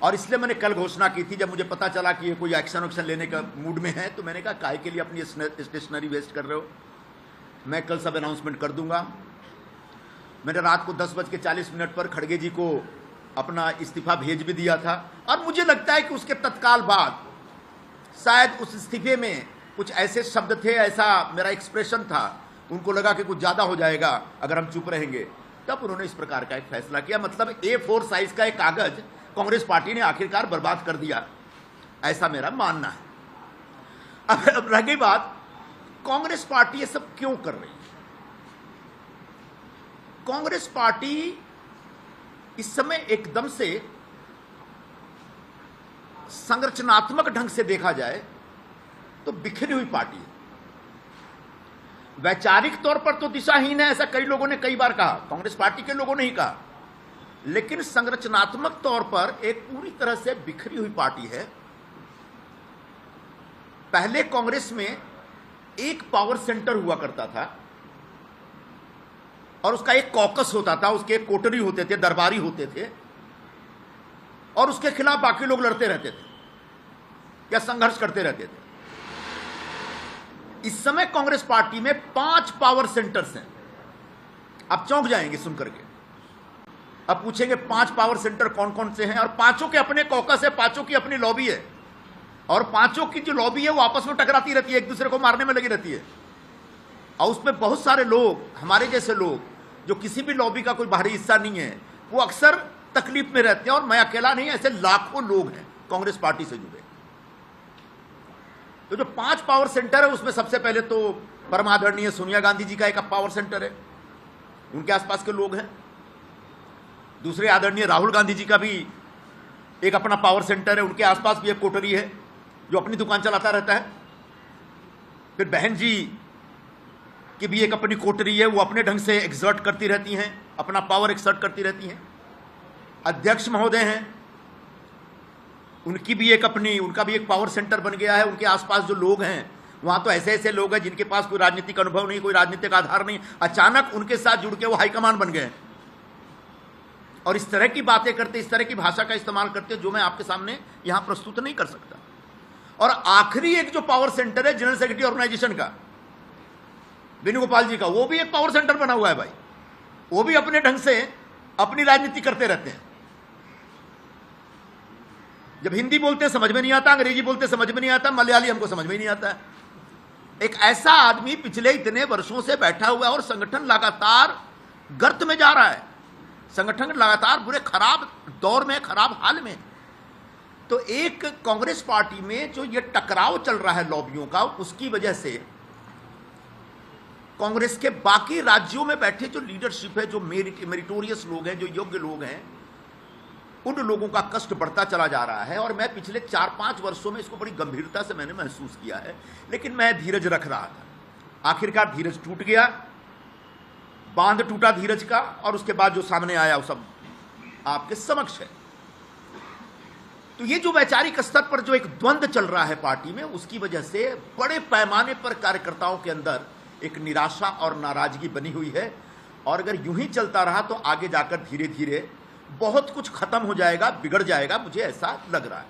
और इसलिए मैंने कल घोषणा की थी, जब मुझे पता चला कि ये कोई एक्शन लेने का मूड में है, तो मैंने कहा काहे के लिए अपनी स्टेशनरी वेस्ट कर रहे हो, मैं कल सब अनाउंसमेंट कर दूंगा। मैंने रात को 10:40 पर खड़गे जी को अपना इस्तीफा भेज भी दिया था, और मुझे लगता है कि उसके तत्काल बाद शायद उस इस्तीफे में कुछ ऐसे शब्द थे, ऐसा मेरा एक्सप्रेशन था, उनको लगा कि कुछ ज़्यादा हो जाएगा अगर हम चुप रहेंगे, तब उन्होंने इस प्रकार का एक फैसला किया। मतलब A4 साइज का एक कागज कांग्रेस पार्टी ने आखिरकार बर्बाद कर दिया, ऐसा मेरा मानना है। अब रह गई बात, कांग्रेस पार्टी ये सब क्यों कर रही है। कांग्रेस पार्टी इस समय एकदम से संरचनात्मक ढंग से देखा जाए तो बिखरी हुई पार्टी है। वैचारिक तौर पर तो दिशाहीन है, ऐसा कई लोगों ने कई बार कहा, कांग्रेस पार्टी के लोगों ने ही कहा, लेकिन संरचनात्मक तौर पर एक पूरी तरह से बिखरी हुई पार्टी है। पहले कांग्रेस में एक पावर सेंटर हुआ करता था और उसका एक कॉकस होता था, उसके एक कोटरी होते थे, दरबारी होते थे, और उसके खिलाफ बाकी लोग लड़ते रहते थे या संघर्ष करते रहते थे। इस समय कांग्रेस पार्टी में 5 पावर सेंटर्स हैं। आप चौंक जाएंगे सुनकर के। अब पूछेंगे 5 पावर सेंटर कौन कौन से हैं, और पांचों के अपने कॉकस है, पांचों की अपनी लॉबी है, और पांचों की जो लॉबी है वो आपस में टकराती रहती है, एक दूसरे को मारने में लगी रहती है। और उसमें बहुत सारे लोग, हमारे जैसे लोग जो किसी भी लॉबी का कोई बाहरी हिस्सा नहीं है, वो अक्सर तकलीफ में रहते हैं, और मैं अकेला नहीं, ऐसे लाखों लोग हैं कांग्रेस पार्टी से जुड़े। तो जो 5 पावर सेंटर है उसमें सबसे पहले तो परमादरणीय सोनिया गांधी जी का एक पावर सेंटर है, उनके आसपास के लोग हैं। दूसरे आदरणीय राहुल गांधी जी का भी एक अपना पावर सेंटर है, उनके आसपास भी एक कोटरी है जो अपनी दुकान चलाता रहता है। फिर बहन जी की भी एक अपनी कोटरी है, वो अपने ढंग से एक्सर्ट करती रहती हैं, अपना पावर एक्सर्ट करती रहती हैं। अध्यक्ष महोदय हैं, उनका भी एक पावर सेंटर बन गया है। उनके आसपास जो लोग हैं वहां तो ऐसे ऐसे लोग हैं जिनके पास कोई राजनीतिक अनुभव नहीं, कोई राजनीतिक आधार नहीं, अचानक उनके साथ जुड़ के वो हाईकमान बन गए और इस तरह की बातें करते, इस तरह की भाषा का इस्तेमाल करते जो मैं आपके सामने यहां प्रस्तुत नहीं कर सकता। और आखिरी एक जो पावर सेंटर है जनरल सेक्रेटरी ऑर्गेनाइजेशन का, वेणुगोपाल जी का, वो भी एक पावर सेंटर बना हुआ है भाई। वो भी अपने ढंग से अपनी राजनीति करते रहते हैं। जब हिंदी बोलते समझ में नहीं आता, अंग्रेजी बोलते समझ में नहीं आता, मलयाली हमको समझ में नहीं आता है। एक ऐसा आदमी पिछले इतने वर्षों से बैठा हुआ है और संगठन लगातार गर्त में जा रहा है, संगठन लगातार बुरे खराब दौर में, खराब हाल में। तो एक कांग्रेस पार्टी में जो ये टकराव चल रहा है लॉबियों का, उसकी वजह से कांग्रेस के बाकी राज्यों में बैठे जो लीडरशिप है, जो मेरिटोरियस लोग हैं, जो योग्य लोग हैं, उन लोगों का कष्ट बढ़ता चला जा रहा है। और मैं पिछले 4-5 वर्षों में इसको बड़ी गंभीरता से मैंने महसूस किया है, लेकिन मैं धीरज रख रहा था। आखिरकार धीरज टूट गया, बांध टूटा धीरज का, और उसके बाद जो सामने आया वो सब आपके समक्ष है। तो ये जो वैचारिक स्तर पर जो एक द्वंद्व चल रहा है पार्टी में, उसकी वजह से बड़े पैमाने पर कार्यकर्ताओं के अंदर एक निराशा और नाराजगी बनी हुई है। और अगर यूं ही चलता रहा तो आगे जाकर धीरे धीरे बहुत कुछ खत्म हो जाएगा, बिगड़ जाएगा, मुझे ऐसा लग रहा है।